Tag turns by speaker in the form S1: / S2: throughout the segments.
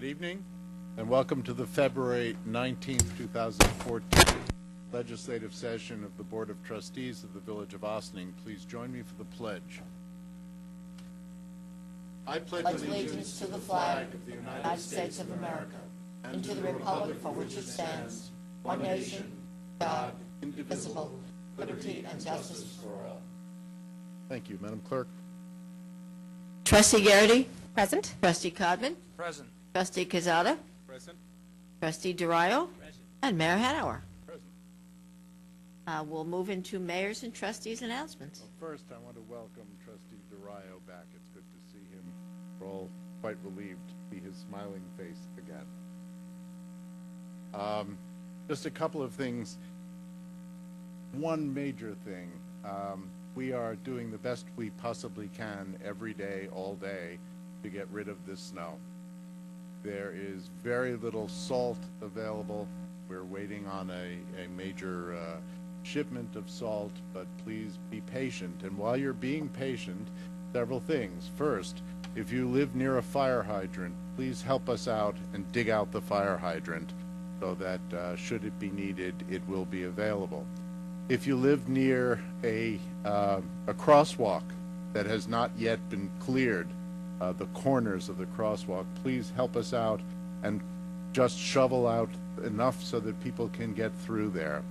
S1: Good evening, and welcome to the February 19th, 2014 legislative session of the Board of Trustees of the Village of Ossining. Please join me for the pledge. I pledge
S2: allegiance to the flag of the United States of America and to the republic for which it stands, one nation, God, indivisible, liberty and justice for all.
S1: Thank you, Madam Clerk.
S2: Trustee Garrity?
S3: Present.
S2: Trustee Codman?
S4: Present.
S2: Trustee Quezada?
S4: Present.
S2: Trustee DeRio?
S4: Present.
S2: And Mayor Hanauer.
S1: Present.
S2: We'll move into mayor's and trustees' announcements.
S1: Well, first, I want to welcome Trustee DeRio back. It's good to see him. We're all quite relieved to see his smiling face again. Just a couple of things. One major thing, we are doing the best we possibly can every day, all day, to get rid of this snow. There is very little salt available. We're waiting on a major shipment of salt, but please be patient. And while you're being patient, several things. First, if you live near a fire hydrant, please help us out and dig out the fire hydrant so that should it be needed, it will be available. If you live near a crosswalk that has not yet been cleared, the corners of the crosswalk, please help us out and just shovel out enough so that people can get through there.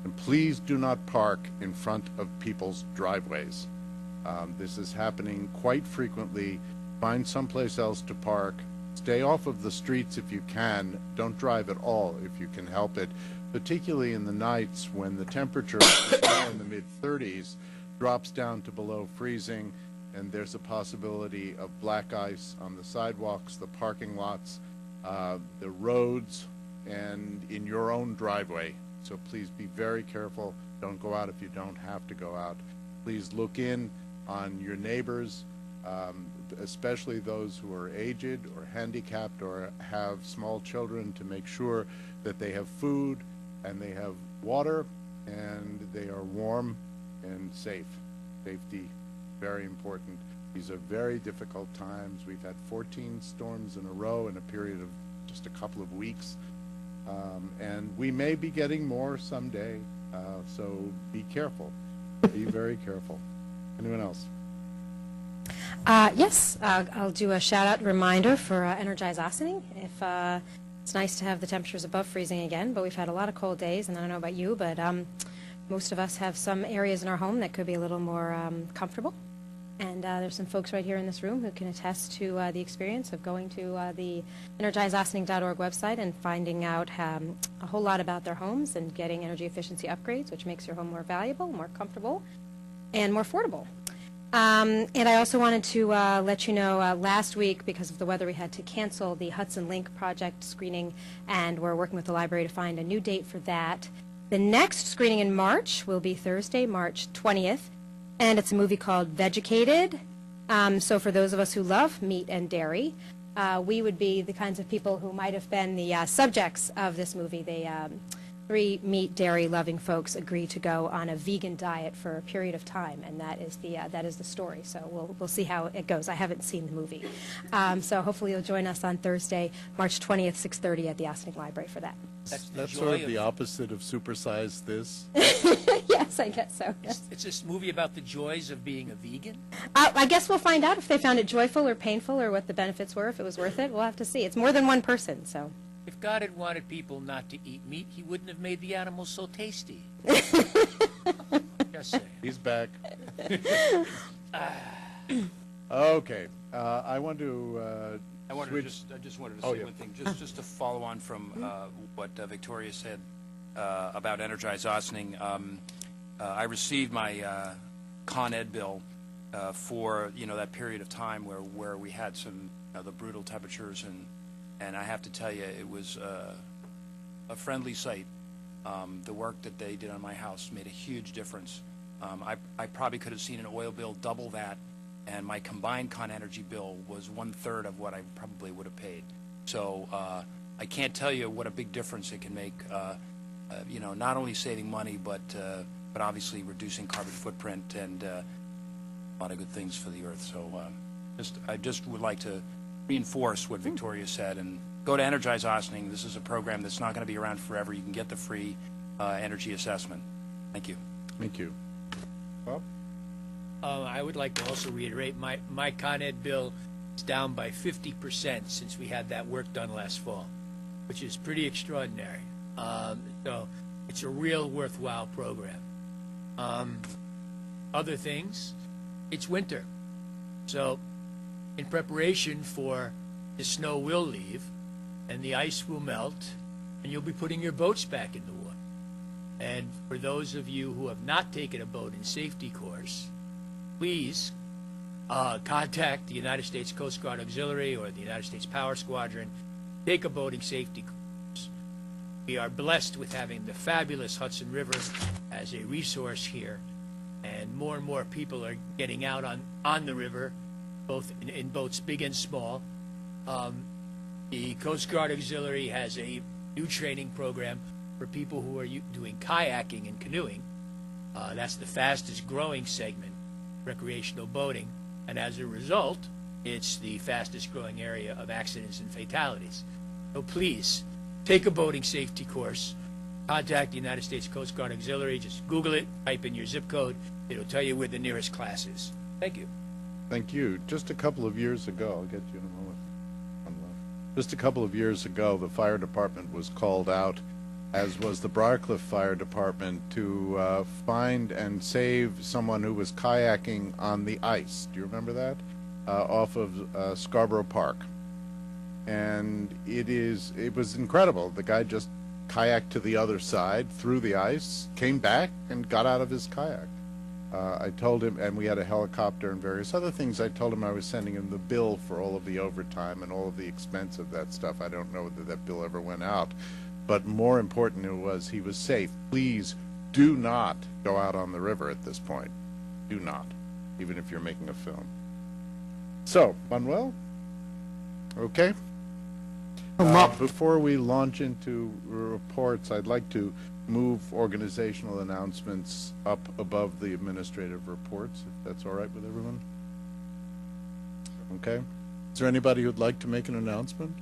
S1: And please do not park in front of people's driveways. This is happening quite frequently. Find someplace else to park. Stay off of the streets if you can. Don't drive at all if you can help it, particularly in the nights when the temperature in the mid-30s drops down to below freezing, and there's a possibility of black ice on the sidewalks, the parking lots, the roads, and in your own driveway. So please be very careful. Don't go out if you don't have to go out. Please look in on your neighbors, especially those who are aged or handicapped or have small children, to make sure that they have food and they have water and they are warm and safe. Safety, very important. These are very difficult times. We've had 14 storms in a row in a period of just a couple of weeks. And we may be getting more someday, so be careful. Be very careful. Anyone else?
S3: Yes, I'll do a shout-out reminder for Energize Ossining. It's nice to have the temperatures above freezing again, but we've had a lot of cold days, and I don't know about you, but most of us have some areas in our home that could be a little more comfortable. And there's some folks right here in this room who can attest to the experience of going to the energizeossining.org website and finding out a whole lot about their homes and getting energy efficiency upgrades, which makes your home more valuable, more comfortable, and more affordable. And I also wanted to let you know last week, because of the weather, we had to cancel the Hudson Link project screening, and we're working with the library to find a new date for that. The next screening in March will be Thursday, March 20th, and it's a movie called Vegucated. So for those of us who love meat and dairy, we would be the kinds of people who might have been the subjects of this movie. They three meat, dairy loving folks agree to go on a vegan diet for a period of time, and that is the story. So we'll see how it goes. I haven't seen the movie, so hopefully you'll join us on Thursday, March 20th, 6:30 at the Ossining Library for that.
S1: That's sort of the opposite of Supersize This.
S3: Yes, I guess so. Yes.
S4: It's this movie about the joys of being a vegan?
S3: I guess we'll find out if they found it joyful or painful, or what the benefits were, if it was worth it. We'll have to see. It's more than one person, so.
S4: If God had wanted people not to eat meat, he wouldn't have made the animals so tasty. Just saying.
S1: He's back. Okay. I want to switch.
S5: I just wanted to
S1: Oh,
S5: say
S1: yeah.
S5: one thing, just to follow on from what Victoria said about Energize Ossining. I received my Con Ed bill for that period of time where we had some the brutal temperatures, and I have to tell you, it was a friendly sight. The work that they did on my house made a huge difference. I probably could have seen an oil bill double that, and my combined Con Energy bill was 1/3 of what I probably would have paid. So I can't tell you what a big difference it can make. Not only saving money, but obviously reducing carbon footprint and a lot of good things for the earth. So I just would like to reinforce what Victoria said and go to Energize Ossining. This is a program that's not going to be around forever. You can get the free energy assessment. Thank you.
S1: Thank you. Bob?
S4: I would like to also reiterate, my Con Ed bill is down by 50% since we had that work done last fall, which is pretty extraordinary. So it's a real worthwhile program. Other things, it's winter. So in preparation for the snow will leave and the ice will melt and you'll be putting your boats back in the water. And for those of you who have not taken a boat and safety course, please contact the United States Coast Guard Auxiliary or the United States Power Squadron. Take a boating safety course. We are blessed with having the fabulous Hudson River as a resource here, and more people are getting out on the river, both in boats big and small. The Coast Guard Auxiliary has a new training program for people who are doing kayaking and canoeing. That's the fastest growing segment, recreational boating, and as a result, it's the fastest growing area of accidents and fatalities. So please, take a boating safety course, contact the United States Coast Guard Auxiliary, just Google it, type in your zip code, it'll tell you where the nearest class is. Thank you.
S1: Thank you. Just a couple of years ago, I'll get you in a moment. Just a couple of years ago, the fire department was called out, as was the Briarcliff Fire Department, to find and save someone who was kayaking on the ice. Do you remember that? Off of Scarborough Park. And it was incredible. The guy just kayaked to the other side, through the ice, came back, and got out of his kayak. I told him, and we had a helicopter and various other things. I told him I was sending him the bill for all of the overtime and all of the expense of that stuff. I don't know whether that bill ever went out. But more important, it was he was safe. Please do not go out on the river at this point. Do not, even if you're making a film. So, Manuel? Okay. Before we launch into reports, I'd like to move organizational announcements up above the administrative reports, if that's all right with everyone. Okay. Is there anybody who'd like to make an announcement?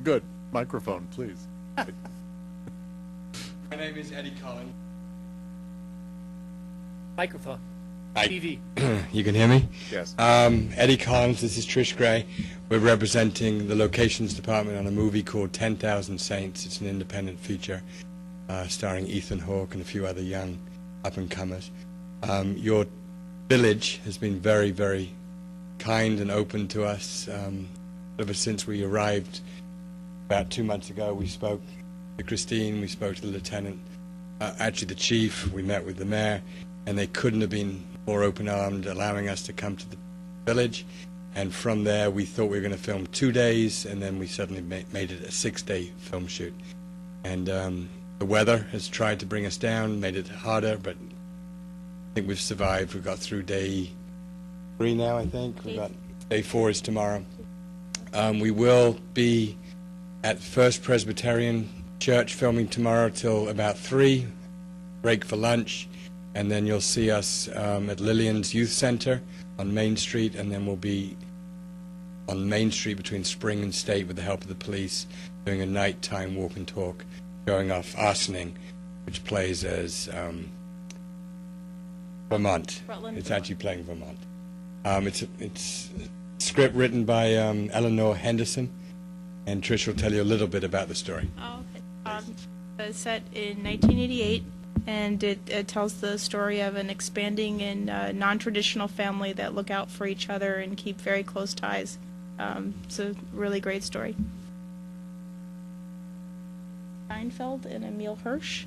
S1: Good. Microphone, please.
S6: My name is Eddie Collins.
S4: Microphone.
S6: Hi.
S4: TV.
S6: You can hear me?
S1: Yes.
S6: Eddie Collins, this is Trish Gray. We're representing the locations department on a movie called 10,000 Saints. It's an independent feature starring Ethan Hawke and a few other young up-and-comers. Your village has been very, very kind and open to us ever since we arrived about 2 months ago. We spoke to Christine, we spoke to the lieutenant, actually the chief, we met with the mayor, and they couldn't have been more open-armed, allowing us to come to the village. And from there, we thought we were going to film 2 days, and then we suddenly made it a 6-day film shoot. And the weather has tried to bring us down, made it harder, but I think we've survived. We've got through day 3 now, I think. We've got day 4 is tomorrow. We will be at First Presbyterian Church filming tomorrow till about 3, break for lunch, and then you'll see us at Lillian's Youth Center on Main Street, and then we'll be on Main Street between Spring and State with the help of the police doing a nighttime walk and talk, showing off Ossining, which plays as Vermont.
S7: Rutland.
S6: It's actually playing Vermont. It's a script written by Eleanor Henderson, and Trish will tell you a little bit about the story.
S7: Oh, it's set in 1988, and it tells the story of an expanding and non-traditional family that look out for each other and keep very close ties. It's a really great story. Steinfeld and Emil Hirsch.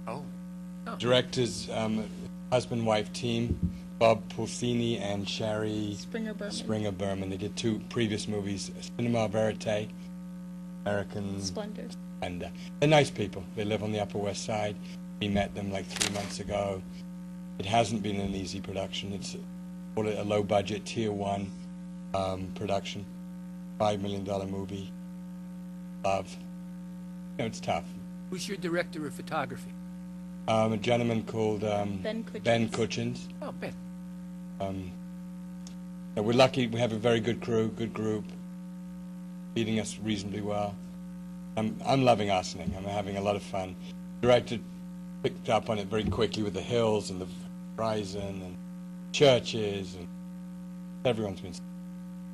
S4: Oh.
S6: Directors, husband-wife team, Bob Pulsini and Sherry
S7: Springer Berman.
S6: They did 2 previous movies, Cinema Verite, American
S7: Splendor.
S6: Splendor. They're nice people. They live on the Upper West Side. We met them like 3 months ago. It hasn't been an easy production. It's call it a low-budget, Tier 1 production, $5 million movie. Love. You know, it's tough.
S4: Who's your director of photography?
S6: A gentleman called
S7: Ben Kutchins.
S6: Ben Kutchins.
S4: Oh, Ben.
S6: Yeah, we're lucky. We have a very good crew, good group, leading us reasonably well. I'm loving arsening. I'm having a lot of fun. Director picked up on it very quickly with the hills and the horizon and churches, and everyone's been.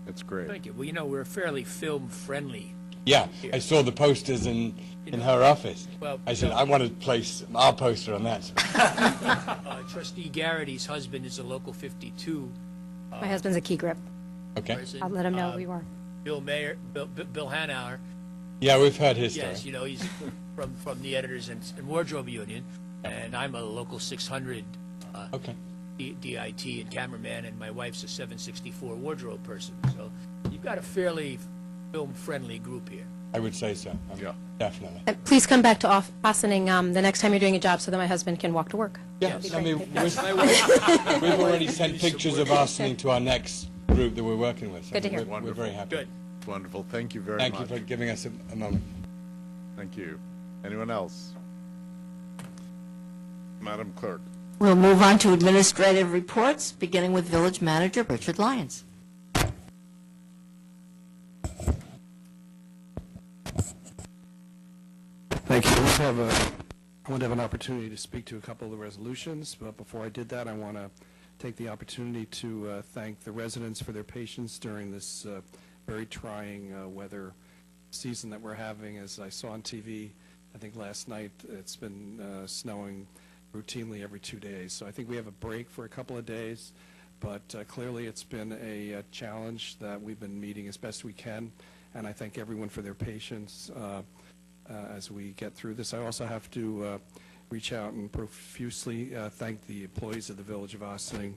S1: It's great.
S4: Thank you. Well, you know, we're fairly film-friendly.
S6: Yeah, I saw the posters in her office.
S4: Well,
S6: I said,
S4: no.
S6: I want to place our poster on that.
S4: Trustee Garrity's husband is a local 52
S3: My husband's a key grip.
S6: Okay.
S4: person.
S3: I'll let him know who you are.
S4: Bill Hanauer.
S6: Yeah, Yeah, we've heard his story.
S4: Yes, you know, he's from the Editors and Wardrobe Union, and I'm a local 600
S6: Okay.
S4: DIT and cameraman, and my wife's a 764 wardrobe person. So you've got a fairly film-friendly group here.
S6: I would say so.
S1: Yeah.
S6: Definitely.
S3: And please come back to Ossining the next time you're doing a job so that my husband can walk to work.
S6: Yeah,
S4: Yes.
S6: I mean,
S4: My wife,
S6: we've already sent pictures of arsening to our next group that we're working with. So
S3: Good to hear.
S6: We're very happy.
S4: good.
S1: Wonderful. Thank you very
S6: Thank
S1: much.
S6: you for giving us a moment.
S1: Thank you. Anyone else? Madam Clerk.
S2: We'll move on to administrative reports, beginning with Village Manager Richard Lyons.
S8: Thank you. I want to have an opportunity to speak to a couple of the resolutions, but before I did that, I want to take the opportunity to thank the residents for their patience during this very trying weather season that we're having. As I saw on TV, I think last night, it's been snowing routinely every 2 days. So I think we have a break for a couple of days, but clearly it's been a challenge that we've been meeting as best we can, and I thank everyone for their patience as we get through this. I also have to reach out and profusely thank the employees of the Village of Ossining,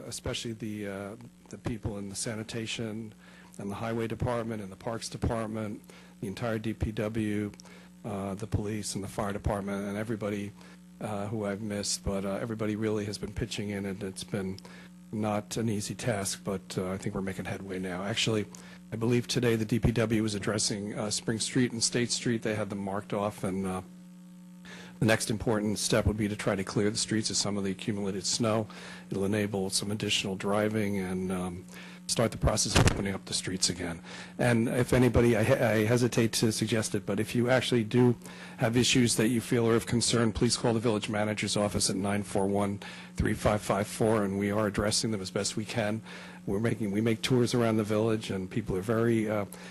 S8: especially the people in the sanitation and the highway department and the parks department, the entire DPW, the police and the fire department, and everybody who I've missed, but everybody really has been pitching in, and it's been not an easy task, but I think we're making headway now. Actually, I believe today the DPW was addressing Spring Street and State Street. They had them marked off, and the next important step would be to try to clear the streets of some of the accumulated snow. It'll enable some additional driving and start the process of opening up the streets again. And if anybody, I hesitate to suggest it, but if you actually do have issues that you feel are of concern, please call the village manager's office at 941-3554, and we are addressing them as best we can. We make tours around the village, and people are very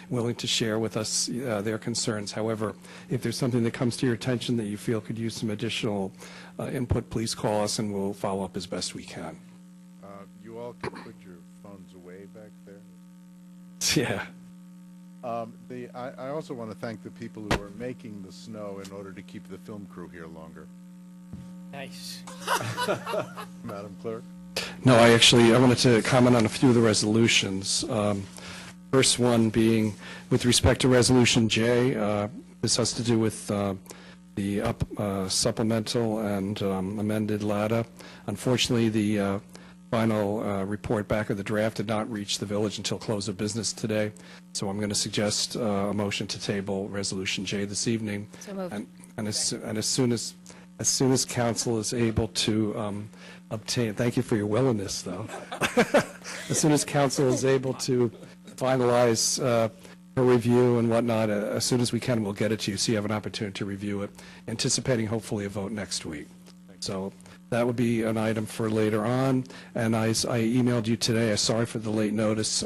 S8: willing to share with us their concerns. However, if there's something that comes to your attention that you feel could use some additional input, please call us, and we'll follow up as best we can.
S1: You all can put your phones away back there.
S8: Yeah.
S1: I also want to thank the people who are making the snow in order to keep the film crew here longer.
S4: Nice.
S1: Madam Clerk.
S8: No, I wanted to comment on a few of the resolutions. First one being with respect to Resolution J. This has to do with the supplemental and amended LADA. Unfortunately, the final report back of the draft did not reach the village until close of business today, so I'm going to suggest a motion to table Resolution J this evening.
S3: So moved.
S8: And as soon as council is able to obtain, thank you for your willingness, though. As soon as council is able to finalize her review and whatnot, as soon as we can, we'll get it to you, so you have an opportunity to review it, anticipating hopefully a vote next week. So that would be an item for later on. And I emailed you today. I'm sorry for the late notice.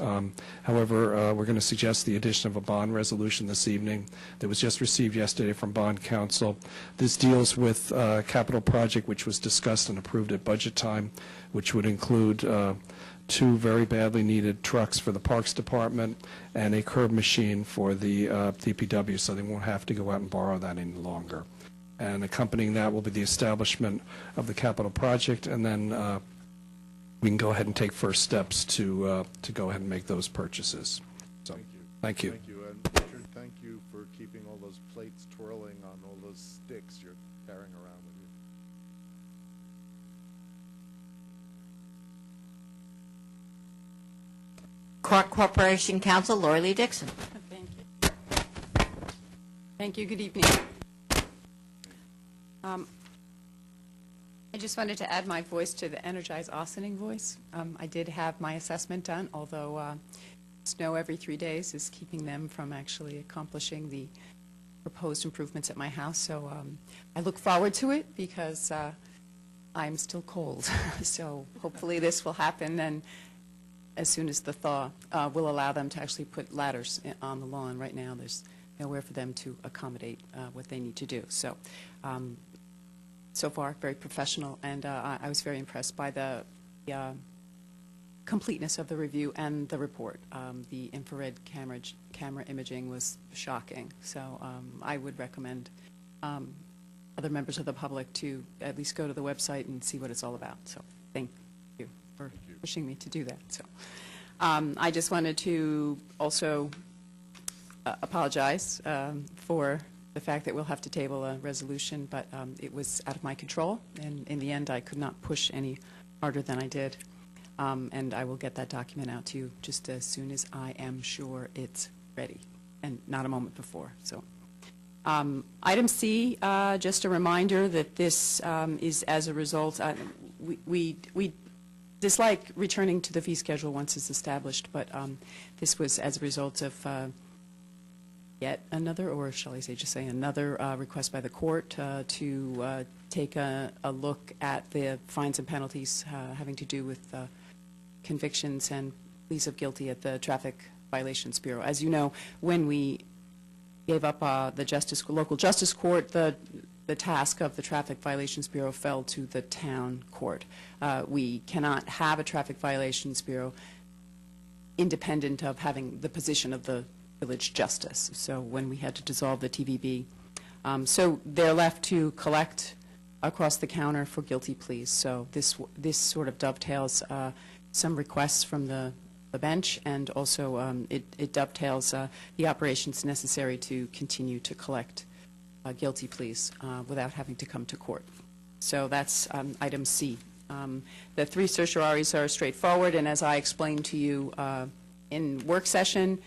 S8: However, we're going to suggest the addition of a bond resolution this evening that was just received yesterday from Bond Council. This deals with a capital project which was discussed and approved at budget time, which would include 2 very badly needed trucks for the Parks Department and a curb machine for the DPW, so they won't have to go out and borrow that any longer. And accompanying that will be the establishment of the capital project, and then we can go ahead and take first steps to go ahead and make those purchases. So, thank you.
S1: Thank you. And Richard, thank you for keeping all those plates twirling on all those sticks you're carrying around with you.
S2: Cork Corporation Counsel Lori Lee Dixon.
S9: Thank you.. Thank you. Good evening. just wanted to add my voice to the Energize Austining voice. I did have my assessment done, although snow every 3 days is keeping them from actually accomplishing the proposed improvements at my house. So I look forward to it because I'm still cold. So hopefully this will happen, and as soon as the thaw will allow them to actually put ladders on the lawn. Right now, there's nowhere for them to accommodate what they need to do. So, so far, very professional, and I was very impressed by the completeness of the review and the report. The infrared camera imaging was shocking. So I would recommend other members of the public to at least go to the website and see what it's all about. So thank you for pushing me to do that. So I just wanted to also apologize for the fact that we'll have to table a resolution, but it was out of my control, and in the end I could not push any harder than I did. And I will get that document out to you just as soon as I am sure it's ready, and not a moment before. So, item C, just a reminder that this is as a result. We dislike returning to the fee schedule once it's established, but this was as a result of yet another, or shall I say, just say another request by the court to take a look at the fines and penalties having to do with convictions and pleas of guilty at the Traffic Violations Bureau. As you know, when we gave up the local justice court, the task of the Traffic Violations Bureau fell to the town court. We cannot have a Traffic Violations Bureau independent of having the position of the village justice. So when we had to dissolve the TVB, so they're left to collect across the counter for guilty pleas. So this sort of dovetails some requests from the bench, and also it dovetails the operations necessary to continue to collect guilty pleas without having to come to court. So that's item C. The three certiorari's are straightforward, and as I explained to you in work session,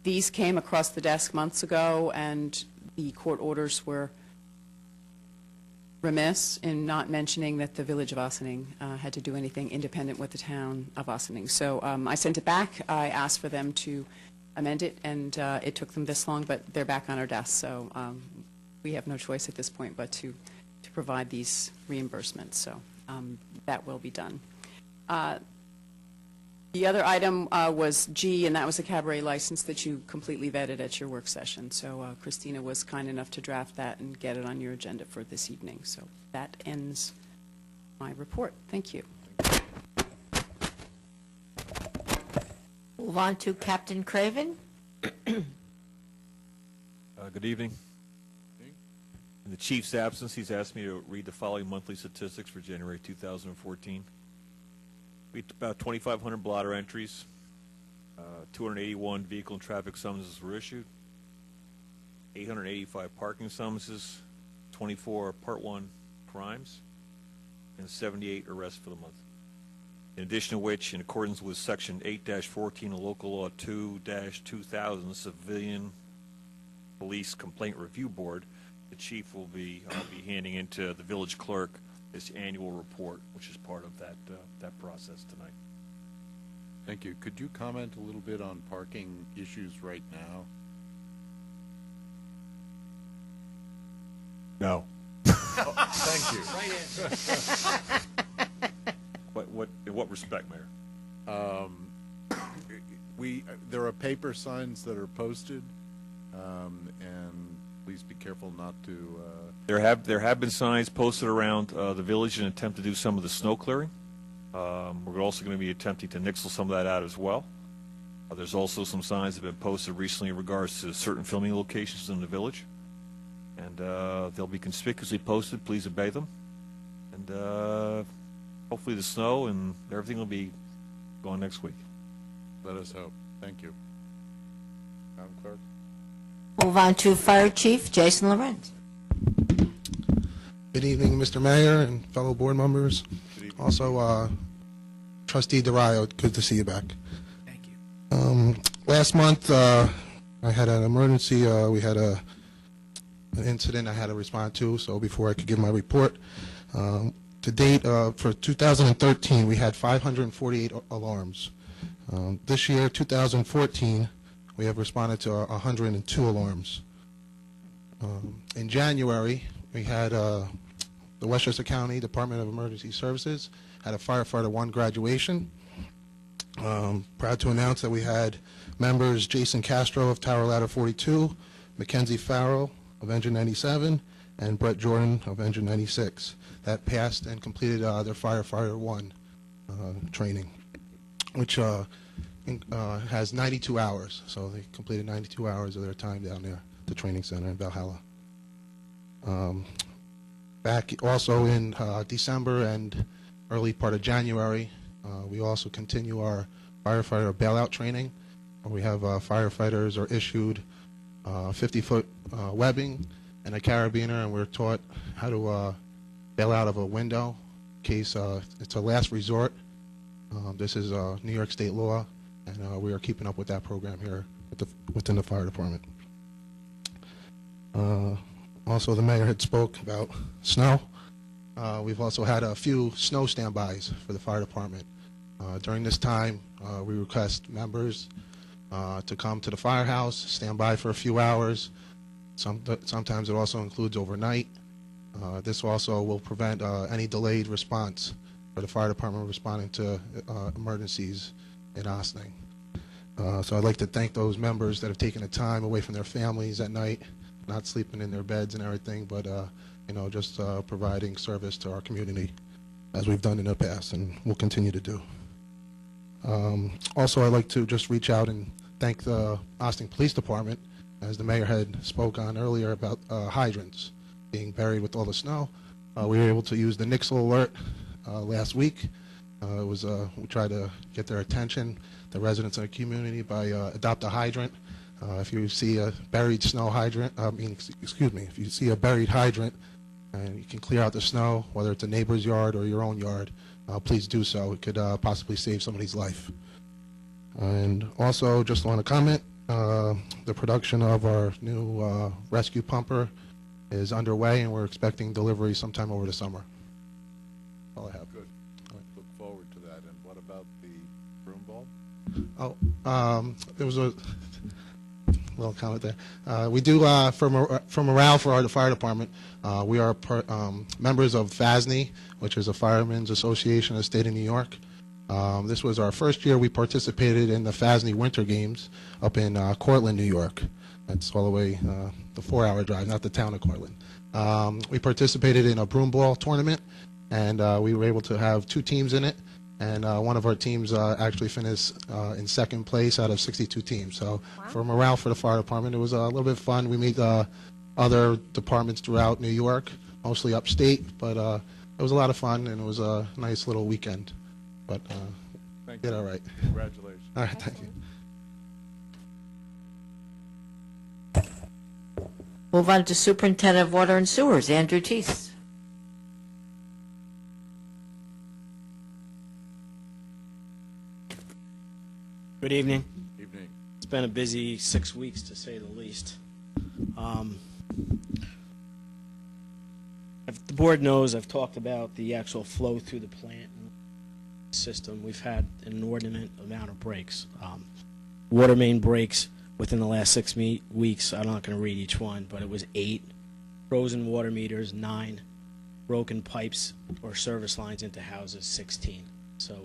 S9: these came across the desk months ago, and the court orders were remiss in not mentioning that the village of Ossining had to do anything independent with the town of Ossining. So I sent it back. I asked for them to amend it, and it took them this long, but they're back on our desk. So we have no choice at this point but to provide these reimbursements. So that will be done. The other item was G, and that was a cabaret license that you completely vetted at your work session. So Christina was kind enough to draft that and get it on your agenda for this evening. So that ends my report. Thank you.
S2: Move on to Captain Craven.
S10: Good evening. In the chief's absence, he's asked me to read the following monthly statistics for January 2014. We had about 2,500 blotter entries, 281 vehicle and traffic summonses were issued, 885 parking summonses, 24 Part 1 crimes, and 78 arrests for the month. In addition to which, in accordance with Section 8-14 of Local Law 2-2000, Civilian Police Complaint Review Board, the chief will be handing into the village clerk this annual report, which is part of that process tonight.
S1: Thank you. Could you comment a little bit on parking issues right now?
S10: No.
S1: Thank you.
S10: In what respect, Mayor?
S1: There are paper signs that are posted, and please be careful not to.
S10: There have been signs posted around the village in an attempt to do some of the snow clearing. We're also going to be attempting to nixle some of that out as well. There's also some signs that have been posted recently in regards to certain filming locations in the village, and they'll be conspicuously posted. Please obey them, and hopefully the snow and everything will be gone next week.
S1: Let us hope. Thank you. Madam Clerk.
S2: Move on to Fire Chief Jason Lorenz.
S11: Good evening, Mr. Mayor and fellow board members.
S1: Good evening.
S11: Also, Trustee DeRio, good to see you back.
S4: Thank you.
S11: Last month, I had an emergency. We had an incident I had to respond to, so before I could give my report, To date, for 2013, we had 548 alarms. This year, 2014, we have responded to 102 alarms. In January, we had the Westchester County Department of Emergency Services had a firefighter 1 graduation. Proud to announce that we had members Jason Castro of Tower Ladder 42, Mackenzie Farrell of Engine 97, and Brett Jordan of Engine 96 that passed and completed their firefighter 1 training, which has 92 hours. So they completed 92 hours of their time down there at the training center in Valhalla. Back also in December and early part of January, we also continue our firefighter bailout training. We have firefighters are issued 50-foot webbing and a carabiner, and we're taught how to bail out of a window in case it's a last resort. This is New York State law, and we are keeping up with that program here within the fire department. Also, the mayor had spoke about snow. We've also had a few snow standbys for the fire department. During this time, we request members to come to the firehouse, stand by for a few hours. Sometimes it also includes overnight. This also will prevent any delayed response for the fire department responding to emergencies in Ossining. So I'd like to thank those members that have taken the time away from their families at night, not sleeping in their beds and everything, but just providing service to our community as we've done in the past and will continue to do. Also, I'd like to just reach out and thank the Ossining Police Department, as the mayor had spoke on earlier about hydrants being buried with all the snow. We were able to use the Nixle alert last week. We tried to get their attention, the residents of the community, by adopt a hydrant. If you see a buried snow hydrant, if you see a buried hydrant and you can clear out the snow, whether it's a neighbor's yard or your own yard, please do so. It could possibly save somebody's life. And also, just want to comment, the production of our new rescue pumper is underway, and we're expecting delivery sometime over the summer. That's all I have.
S1: Good. Look forward to that. And what about the broom ball?
S11: Oh, there was a little comment there. We do, for morale for the fire department, we are members of FASNY, which is a Firemen's Association of the State of New York. This was our first year we participated in the FASNY Winter Games up in Cortland, New York. That's all the way the 4-hour drive, not the town of Cortland. We participated in a broom ball tournament, and we were able to have 2 teams in it. And one of our teams actually finished in 2nd place out of 62 teams. So for morale for the fire department, it was a little bit fun. We meet other departments throughout New York, mostly upstate, but it was a lot of fun, and it was a nice little weekend. But did all right.
S1: Congratulations.
S11: All right, thank you.
S2: Move on to Superintendent of Water and Sewers, Andrew Teese.
S12: Good evening.
S1: Evening.
S12: It's been a busy 6 weeks, to say the least. The board knows I've talked about the actual flow through the plant system. We've had an inordinate amount of breaks. Water main breaks within the last 6 weeks. I'm not going to read each one, but it was 8 frozen water meters, 9 broken pipes or service lines into houses, 16. So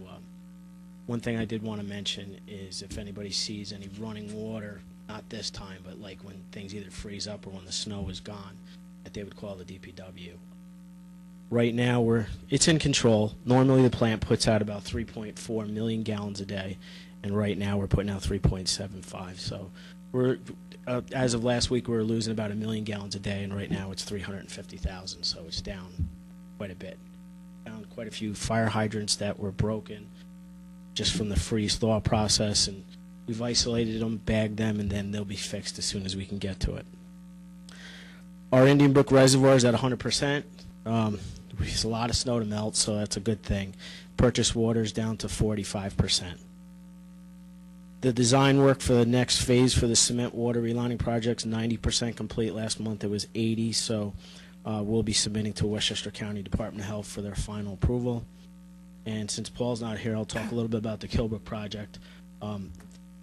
S12: one thing I did want to mention is if anybody sees any running water, not this time, but like when things either freeze up or when the snow is gone, that they would call the DPW. Right now, it's in control. Normally, the plant puts out about 3.4 million gallons a day, and right now we're putting out 3.75. So as of last week, we were losing about 1 million gallons a day, and right now it's 350,000. So it's down quite a bit. Found quite a few fire hydrants that were broken just from the freeze-thaw process, and we've isolated them, bagged them, and then they'll be fixed as soon as we can get to it. Our Indian Brook Reservoir is at 100%. There's a lot of snow to melt, so that's a good thing. Purchase water is down to 45%. The design work for the next phase for the cement water relining project is 90% complete. Last month it was 80, so we'll be submitting to Westchester County Department of Health for their final approval. And since Paul's not here, I'll talk a little bit about the Kilbrook project.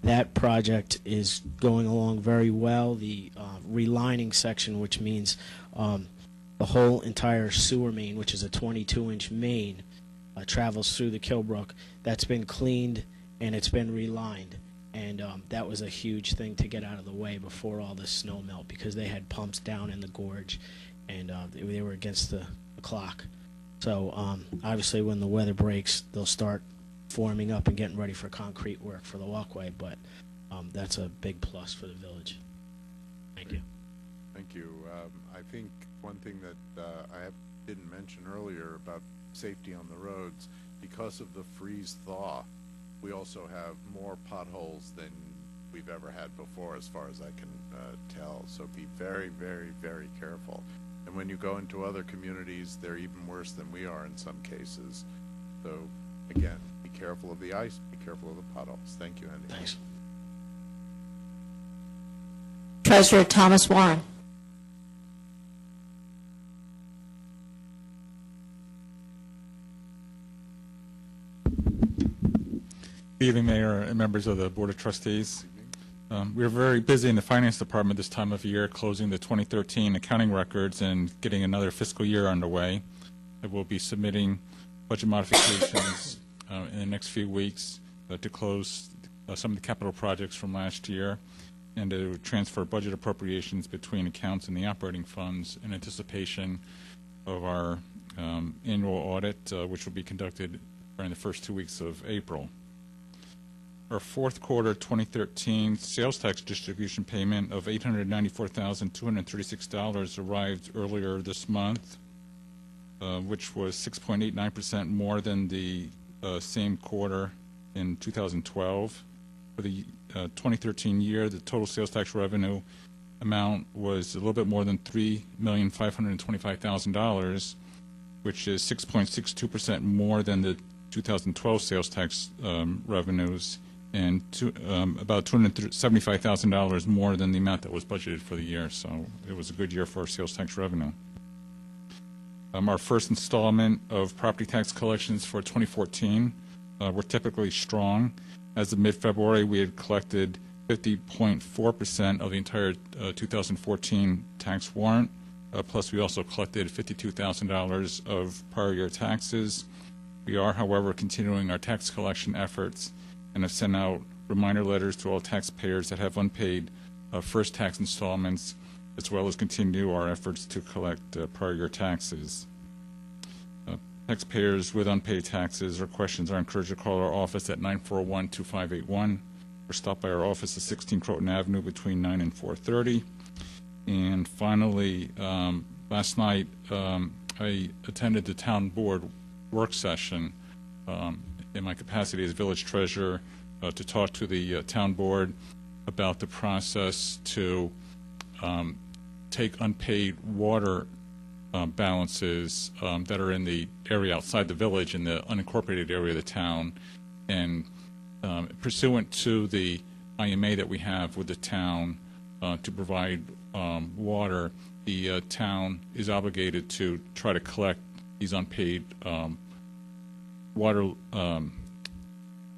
S12: That project is going along very well. The relining section, which means the whole entire sewer main, which is a 22-inch main, travels through the Kilbrook. That's been cleaned and it's been relined. And that was a huge thing to get out of the way before all this snow melt, because they had pumps down in the gorge and they were against the clock. So obviously when the weather breaks, they'll start forming up and getting ready for concrete work for the walkway, but that's a big plus for the village. Thank you.
S1: Thank you. I think one thing that I didn't mention earlier about safety on the roads, because of the freeze-thaw, we also have more potholes than we've ever had before, as far as I can tell. So be very, very, very careful. And when you go into other communities, they're even worse than we are in some cases. So again, be careful of the ice, be careful of the potholes. Thank you, Andy.
S12: Thanks.
S2: Treasurer Thomas Warren.
S13: Good evening, Mayor and members of the Board of Trustees. We're very busy in the Finance Department this time of year, closing the 2013 accounting records and getting another fiscal year underway. We'll be submitting budget modifications in the next few weeks to close some of the capital projects from last year and to transfer budget appropriations between accounts and the operating funds in anticipation of our annual audit, which will be conducted during the first 2 weeks of April. Our fourth quarter 2013 sales tax distribution payment of $894,236 arrived earlier this month, which was 6.89% more than the same quarter in 2012. For the 2013 year, the total sales tax revenue amount was a little bit more than $3,525,000, which is 6.62% more than the 2012 sales tax revenues, and about $275,000 more than the amount that was budgeted for the year. So it was a good year for our sales tax revenue. Our first installment of property tax collections for 2014 were typically strong. As of mid-February, we had collected 50.4% of the entire 2014 tax warrant, plus we also collected $52,000 of prior year taxes. We are, however, continuing our tax collection efforts and have sent out reminder letters to all taxpayers that have unpaid first tax installments, as well as continue our efforts to collect prior year taxes. Taxpayers with unpaid taxes or questions are encouraged to call our office at 941-2581 or stop by our office at 16 Croton Avenue between 9 and 4:30. And finally, last night I attended the town board work session in my capacity as village treasurer to talk to the town board about the process to take unpaid water balances that are in the area outside the village, in the unincorporated area of the town, and pursuant to the IMA that we have with the town to provide water, the town is obligated to try to collect these unpaid water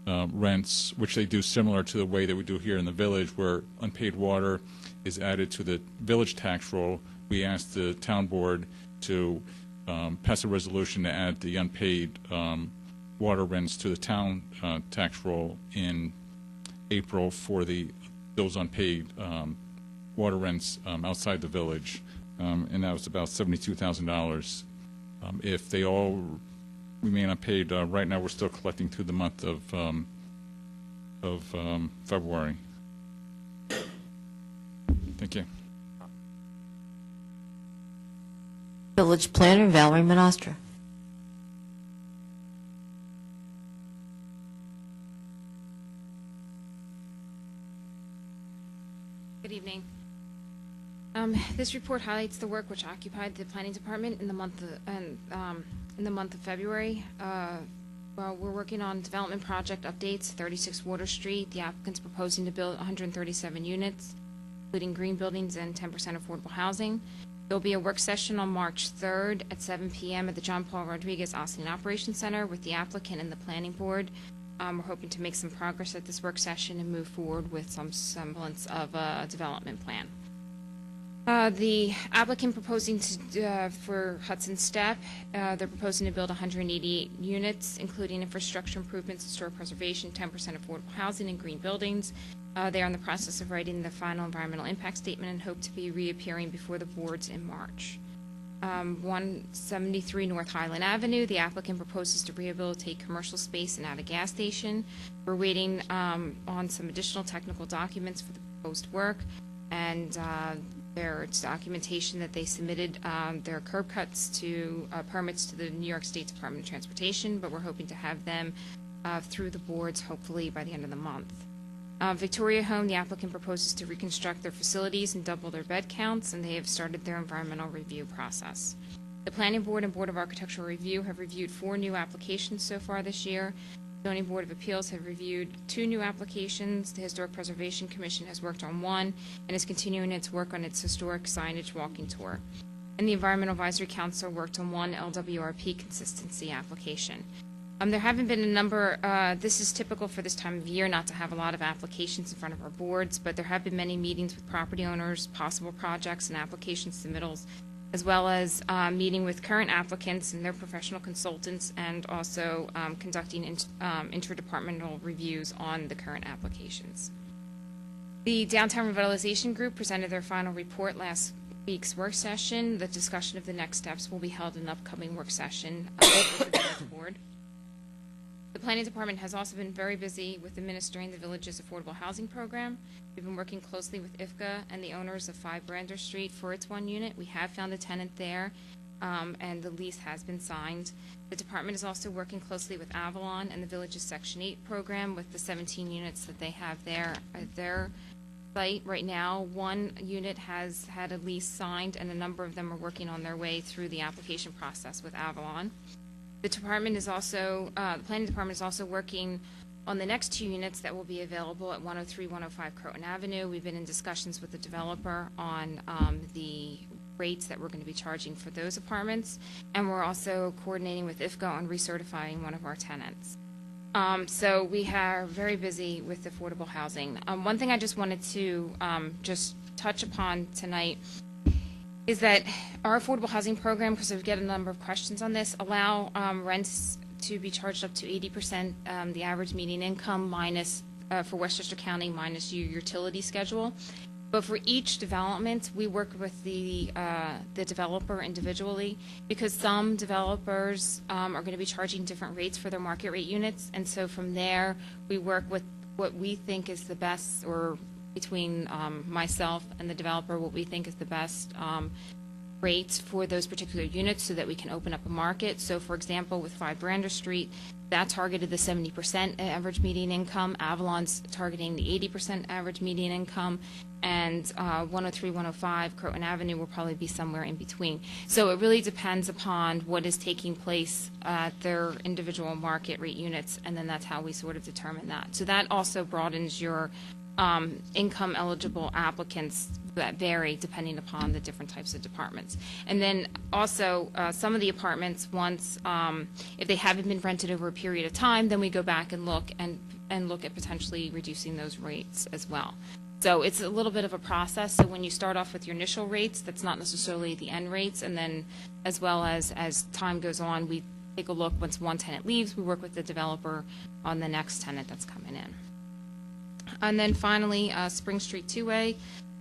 S13: rents, which they do similar to the way that we do here in the village, where unpaid water is added to the village tax roll. We asked the town board to pass a resolution to add the unpaid water rents to the town tax roll in April for those unpaid water rents outside the village, and that was about $72,000. If they all remain unpaid, right now we're still collecting through the month of February. Thank you.
S2: Village Planner Valerie Manostra.
S14: Good evening. This report highlights the work which occupied the Planning Department in the month of February. Well, we're working on development project updates, 36 Water Street. The applicant's proposing to build 137 units, including green buildings and 10% affordable housing. There'll be a work session on March 3rd at 7 p.m. at the John Paul Rodriguez Ossining Operations Center with the applicant and the planning board. We're hoping to make some progress at this work session and move forward with some semblance of a development plan. The applicant proposing to, for Hudson Step, they're proposing to build 188 units, including infrastructure improvements, historic preservation, 10% affordable housing, and green buildings. They are in the process of writing the final environmental impact statement and hope to be reappearing before the boards in March. 173 North Highland Avenue, the applicant proposes to rehabilitate commercial space and add a gas station. We're waiting on some additional technical documents for the proposed work, and there's documentation that they submitted their curb cuts to permits to the New York State Department of Transportation, but we're hoping to have them through the boards hopefully by the end of the month. Victoria Home, the applicant proposes to reconstruct their facilities and double their bed counts, and they have started their environmental review process. The Planning Board and Board of Architectural Review have reviewed 4 new applications so far this year. The Zoning Board of Appeals have reviewed 2 new applications. The Historic Preservation Commission has worked on 1 and is continuing its work on its historic signage walking tour. And the Environmental Advisory Council worked on 1 LWRP consistency application. There haven't been a number, this is typical for this time of year, not to have a lot of applications in front of our boards, but there have been many meetings with property owners, possible projects and application submittals, as well as meeting with current applicants and their professional consultants, and also conducting interdepartmental reviews on the current applications. The Downtown Revitalization Group presented their final report last week's work session. The discussion of the next steps will be held in an upcoming work session with the board. The Planning Department has also been very busy with administering the village's affordable housing program. We've been working closely with IFCA and the owners of 5 Brander Street for its 1 unit. We have found a tenant there, and the lease has been signed. The department is also working closely with Avalon and the village's Section 8 program with the 17 units that they have there at their site. Right now, 1 unit has had a lease signed, and a number of them are working on their way through the application process with Avalon. The department is also, the planning department is also working on the next 2 units that will be available at 103, 105 Croton Avenue. We've been in discussions with the developer on the rates that we're going to be charging for those apartments, and we're also coordinating with IFCA on recertifying one of our tenants. So we are very busy with affordable housing. One thing I just wanted to just touch upon tonight is that our affordable housing program, because we get a number of questions on this, allow rents to be charged up to 80% the average median income minus, for Westchester County, minus your utility schedule. But for each development, we work with the developer individually, because some developers are going to be charging different rates for their market rate units. And so from there, we work with what we think is the best, or between myself and the developer, what we think is the best rates for those particular units so that we can open up a market. So for example, with 5 Brander Street, that targeted the 70% average median income. Avalon's targeting the 80% average median income, and 103, 105 Croton Avenue will probably be somewhere in between. So it really depends upon what is taking place at their individual market rate units, and then that's how we sort of determine that. So that also broadens your income eligible applicants that vary depending upon the different types of departments. And then also some of the apartments, once if they haven't been rented over a period of time, then we go back and look at potentially reducing those rates as well. So it's a little bit of a process. So when you start off with your initial rates, that's not necessarily the end rates, and then as well as time goes on, we take a look. Once one tenant leaves, we work with the developer on the next tenant that's coming in. And then finally, Spring Street 2A.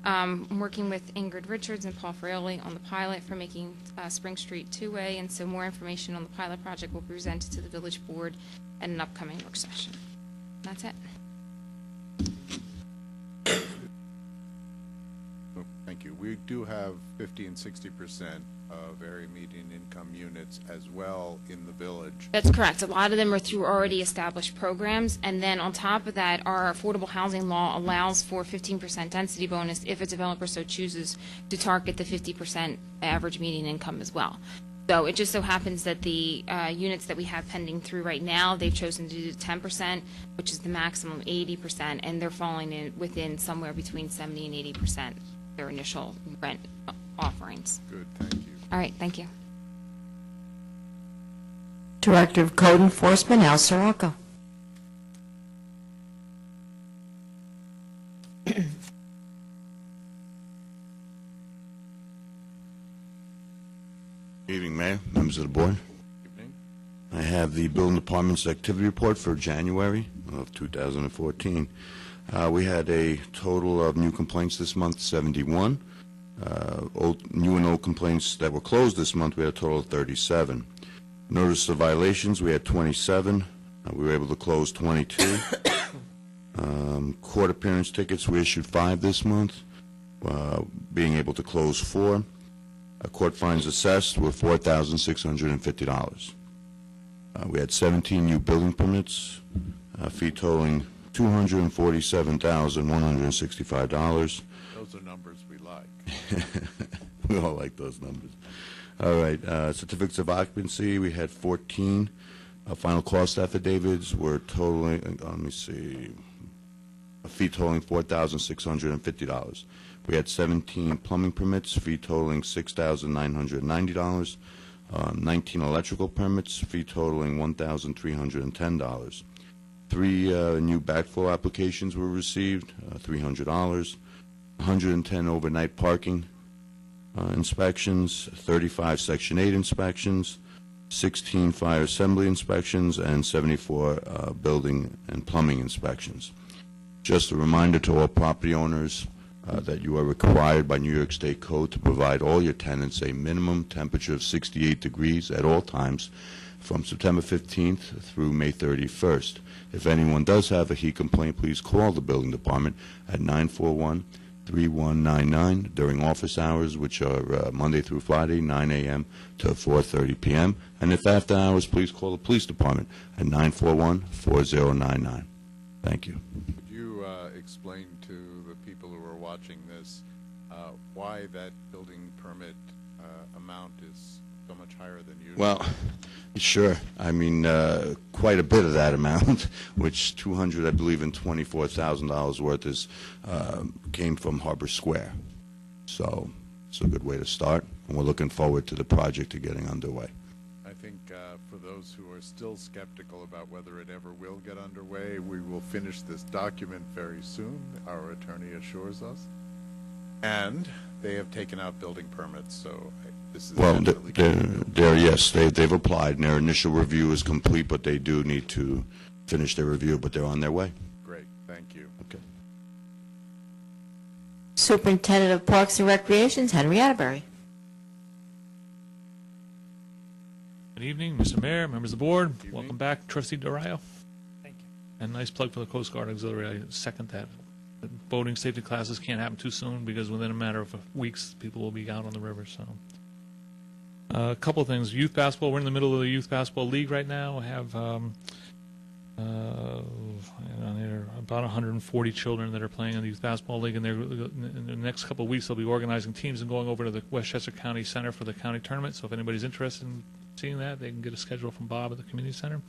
S14: I'm working with Ingrid Richards and Paul Fraley on the pilot for making Spring Street 2A, and so more information on the pilot project will be presented to the village board at an upcoming work session. That's it.
S1: Oh, thank you. We do have 50 and 60% of area median income units as well in the village.
S14: That's correct. A lot of them are through already established programs, and then on top of that, our affordable housing law allows for 15% density bonus if a developer so chooses to target the 50% average median income as well. So it just so happens that the units that we have pending through right now, they've chosen to do 10%, which is the maximum 80%, and they're falling in within somewhere between 70 and 80% their initial rent offerings.
S1: Good, thank you.
S14: All right, thank you.
S2: Director of Code Enforcement, Al Sirocco.
S15: Evening, Mayor, members of the board.
S1: Evening.
S15: I have the building department's activity report for January of 2014. We had a total of new complaints this month, 71. New and old complaints that were closed this month, we had a total of 37. Notice of violations, we had 27. We were able to close 22. Court appearance tickets, we issued 5 this month, being able to close 4. Court fines assessed were $4,650. We had 17 new building permits, fee totaling $247,165.
S1: Those are numbers we like.
S15: We all like those numbers. All right, certificates of occupancy, we had 14. Final cost affidavits were totaling, let me see, a fee totaling $4,650. We had 17 plumbing permits, fee totaling $6,990. 19 electrical permits, fee totaling $1,310. 3 new backflow applications were received, $300. 110 overnight parking inspections, 35 Section 8 inspections, 16 fire assembly inspections, and 74 building and plumbing inspections. Just a reminder to all property owners that you are required by New York State Code to provide all your tenants a minimum temperature of 68 degrees at all times from September 15th through May 31st. If anyone does have a heat complaint, please call the building department at 941-3199 during office hours, which are Monday through Friday, 9 a.m. to 4:30 p.m. And if after hours, please call the police department at 941-4099. Thank you.
S1: Could you explain to the people who are watching this why that building permit amount is so much higher than usual?
S15: Well, sure. I mean, quite a bit of that amount, which $200, I believe, and $24,000 worth is came from Harbor Square. So it's a good way to start, and we're looking forward to the project to getting underway.
S1: I think for those who are still skeptical about whether it ever will get underway, we will finish this document very soon, our attorney assures us. And they have taken out building permits, so this is
S15: Well, yes, they've applied, and their initial review is complete, but they do need to finish their review, but they're on their way.
S1: Great, thank you.
S15: Okay.
S2: Superintendent of Parks and Recreations, Henry Atterbury.
S16: Good evening, Mr. Mayor, members of the board. Welcome back, Trustee Dorayo. Thank you. And nice plug for the Coast Guard Auxiliary. I second that. The boating safety classes can't happen too soon because within a matter of weeks, people will be out on the river. So, a couple of things. Youth basketball. We're in the middle of the youth basketball league right now. We have about 140 children that are playing in the youth basketball league, and in the next couple of weeks, they'll be organizing teams and going over to the Westchester County Center for the county tournament. So, if anybody's interested in seeing that, they can get a schedule from Bob at the community center.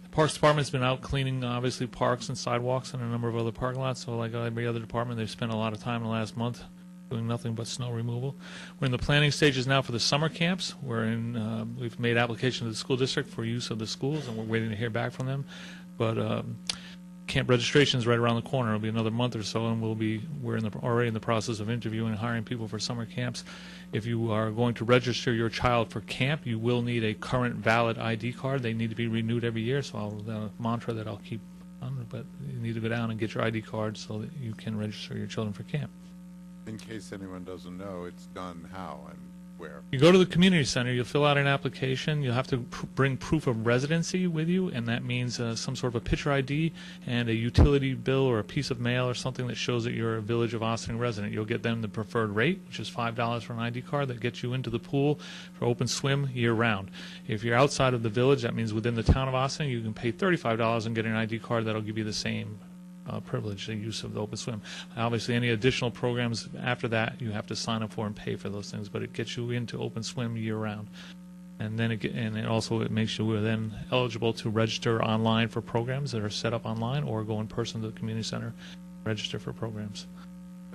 S16: The Parks Department's been out cleaning, obviously, parks and sidewalks and a number of other parking lots. So like every other department, they've spent a lot of time in the last month doing nothing but snow removal. We're in the planning stages now for the summer camps. We've made application to the school district for use of the schools, and we're waiting to hear back from them. But camp registration is right around the corner. It'll be another month or so, and we're already in the process of interviewing and hiring people for summer camps. If you are going to register your child for camp, you will need a current valid ID card. They need to be renewed every year, so the mantra that I'll keep on, but you need to go down and get your ID card so that you can register your children for camp.
S1: In case anyone doesn't know, it's done how and where?
S16: You go to the community center, you'll fill out an application, you'll have to bring proof of residency with you, and that means some sort of a picture ID and a utility bill or a piece of mail or something that shows that you're a Village of Ossining resident. You'll get them the preferred rate, which is $5 for an ID card that gets you into the pool for open swim year-round. If you're outside of the village, that means within the town of Ossining, you can pay $35 and get an ID card that'll give you the same privilege, the use of the open swim. Obviously, any additional programs after that, you have to sign up for and pay for those things, but it gets you into open swim year-round. And then it makes you then eligible to register online for programs that are set up online, or go in person to the community center, register for programs.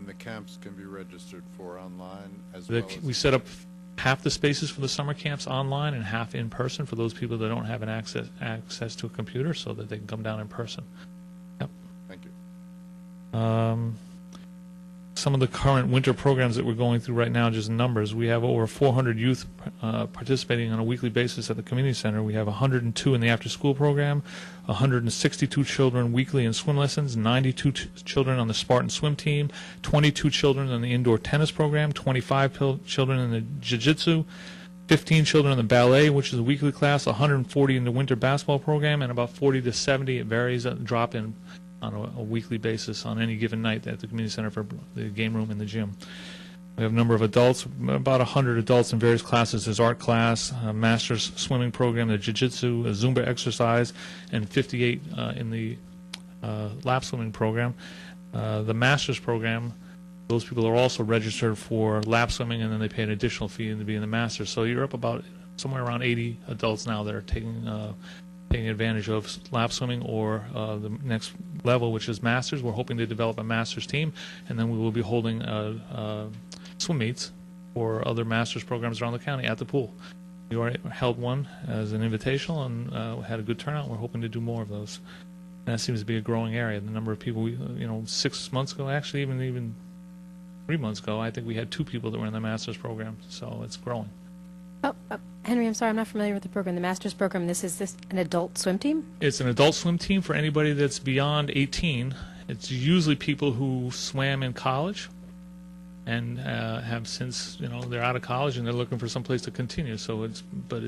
S1: And the camps can be registered for online as
S16: The-
S1: well as...
S16: We set up half the spaces for the summer camps online and half in person for those people that don't have an access to a computer, so that they can come down in person. Yep.
S1: Thank you.
S16: Some of the current winter programs that we're going through right now, just numbers, we have over 400 youth participating on a weekly basis at the community center. We have 102 in the after-school program, 162 children weekly in swim lessons, 92 children on the Spartan swim team, 22 children in the indoor tennis program, 25 children in the jiu-jitsu, 15 children in the ballet, which is a weekly class, 140 in the winter basketball program, and about 40 to 70, it varies, drop in on a weekly basis on any given night at the community center for the game room and the gym. We have a number of adults, about 100 adults in various classes. There's art class, a master's swimming program, the jiu-jitsu, a Zumba exercise, and 58 in the lap swimming program. The master's program, those people are also registered for lap swimming, and then they pay an additional fee to be in the master's. So you're up about somewhere around 80 adults now that are taking advantage of lap swimming or the next level, which is masters. We're hoping to develop a masters team, and then we will be holding swim meets for other masters programs around the county at the pool. We already held one as an invitational and had a good turnout. We're hoping to do more of those. And that seems to be a growing area. The number of people, 6 months ago, actually even 3 months ago, I think we had 2 people that were in the masters program, so it's growing.
S3: Henry, I'm sorry, I'm not familiar with the program. The master's program, is this an adult swim team?
S16: It's an adult swim team for anybody that's beyond 18. It's usually people who swam in college and have since, they're out of college and they're looking for some place to continue. So it's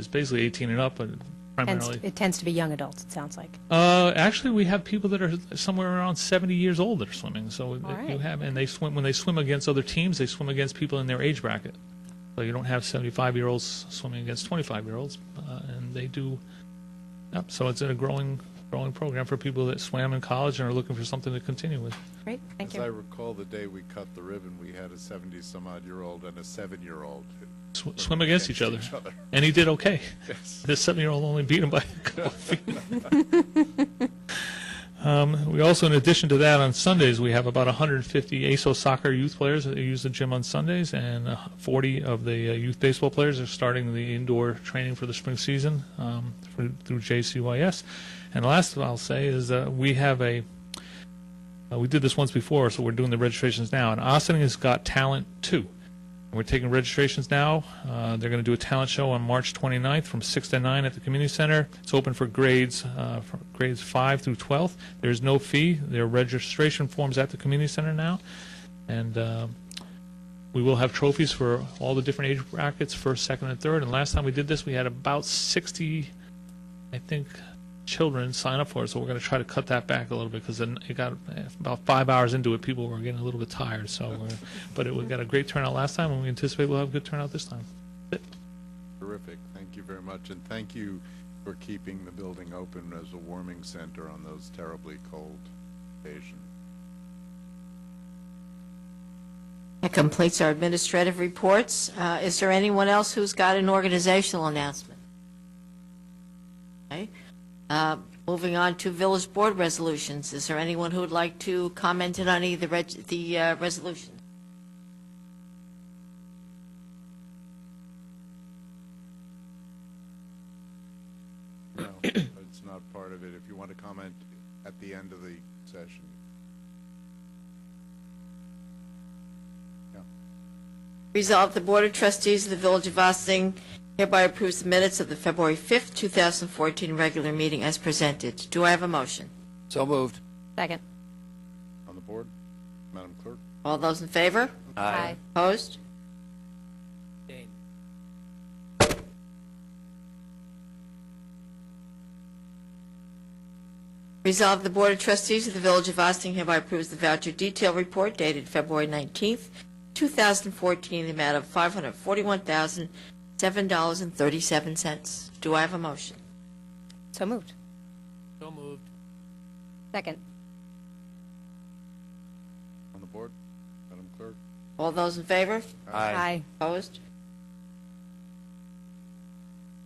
S16: basically 18 and up, but primarily.
S3: It tends to be young adults, it sounds like.
S16: Actually, we have people that are somewhere around 70 years old that are swimming. So you have, and they swim, when they swim against other teams, they swim against people in their age bracket. So you don't have 75-year-olds swimming against 25-year-olds, and they do. Yep. So it's a growing program for people that swam in college and are looking for something to continue with.
S3: Great, thank you.
S1: As I recall, the day we cut the ribbon, we had a 70-some-odd-year-old and a 7-year-old.
S16: Swim against each other. And he did okay.
S1: Yes.
S16: The 7-year-old only beat him by a couple feet. We also, in addition to that, on Sundays, we have about 150 ASO soccer youth players that use the gym on Sundays, and 40 of the youth baseball players are starting the indoor training for the spring season through JCYS. And the last I'll say is we have we did this once before, so we're doing the registrations now, and Ossining has got Talent 2. We're taking registrations now. They're going to do a talent show on March 29th from 6 to 9 at the community center. It's open for grades 5 through 12th. There's no fee. There are registration forms at the community center now. And we will have trophies for all the different age brackets, first, second, and third. And last time we did this, we had about 60, I think, children sign up for it, so we're going to try to cut that back a little bit because then it got about 5 hours into it, people were getting a little bit tired. So, but we got a great turnout last time, and we anticipate we'll have a good turnout this time.
S1: Terrific. Thank you very much, and thank you for keeping the building open as a warming center on those terribly cold occasions.
S2: That completes our administrative reports. Is there anyone else who's got an organizational announcement? Okay. Moving on to village board resolutions. Is there anyone who would like to comment on any of the resolutions?
S1: No, it's not part of it. If you want to comment at the end of the session.
S2: Resolved, the Board of Trustees of the Village of Ossining hereby approves the minutes of the February 5th, 2014 regular meeting as presented. Do I have a motion?
S5: So moved.
S3: Second.
S1: On the board, Madam Clerk?
S2: All those in favor?
S14: Aye.
S2: Opposed? Resolved, the Board of Trustees of the Village of Ossining hereby approves the voucher detail report dated February 19th, 2014, in the amount of $541,007.37. Do I have a motion?
S3: So moved.
S4: So moved.
S3: Second.
S1: On the board, Madam Clerk?
S2: All those in favor?
S5: Aye.
S2: Opposed?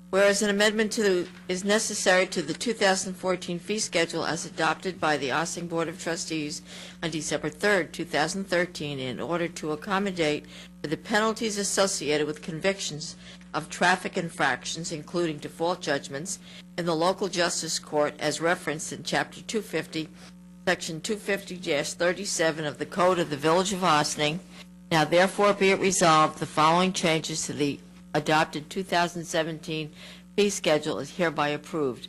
S2: Whereas an amendment is necessary to the 2014 fee schedule as adopted by the Ossining Board of Trustees on December 3rd, 2013, in order to accommodate for the penalties associated with convictions of traffic infractions, including default judgments, in the local justice court as referenced in Chapter 250, Section 250-37 of the Code of the Village of Ossining. Now therefore be it resolved, the following changes to the adopted 2017 fee schedule is hereby approved.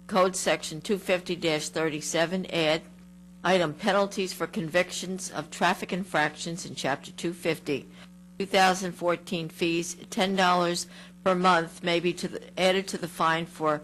S2: Code Section 250-37, add item penalties for convictions of traffic infractions in Chapter 250. 2014 fees, $10 per month may be added to the fine for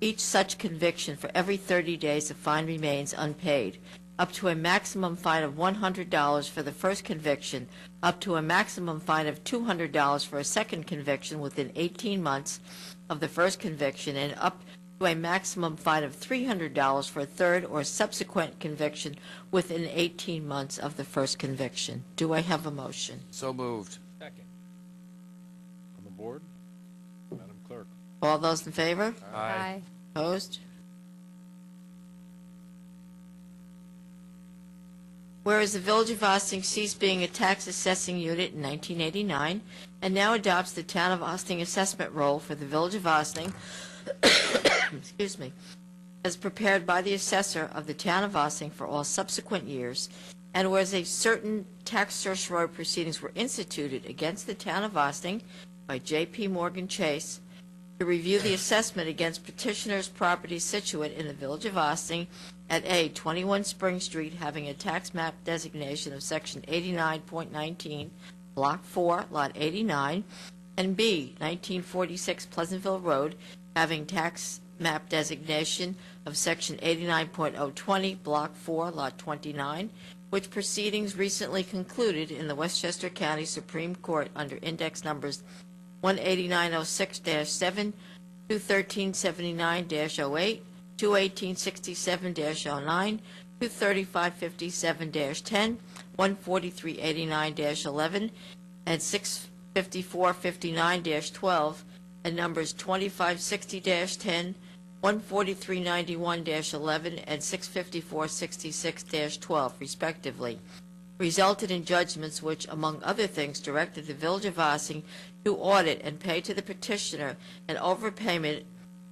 S2: each such conviction. For every 30 days, the fine remains unpaid, up to a maximum fine of $100 for the first conviction, up to a maximum fine of $200 for a second conviction within 18 months of the first conviction, and up to a maximum fine of $300 for a third or subsequent conviction within 18 months of the first conviction. Do I have a motion?
S5: So moved.
S4: Second.
S1: On the board? Madam Clerk?
S2: All those in favor?
S5: Aye.
S2: Opposed? Whereas the Village of Ossining ceased being a tax assessing unit in 1989 and now adopts the Town of Ossining assessment roll for the Village of Ossining, excuse me, as prepared by the assessor of the Town of Ossining for all subsequent years, and whereas a certain tax certiorari proceedings were instituted against the Town of Ossining by J.P. Morgan Chase to review the assessment against petitioner's property situate in the Village of Ossining at A, 21 Spring Street, having a tax map designation of Section 89.19, Block 4, Lot 89, and B, 1946 Pleasantville Road, having tax map designation of Section 89.020, Block 4, Lot 29, which proceedings recently concluded in the Westchester County Supreme Court under index numbers 18906-7, 21379-08, 21867-09, 23557-10, 14389-11, and 65459-12, and numbers 2560-10, 14391-11, and 65466-12, respectively, resulted in judgments which, among other things, directed the Village of Ossining to audit and pay to the petitioner an overpayment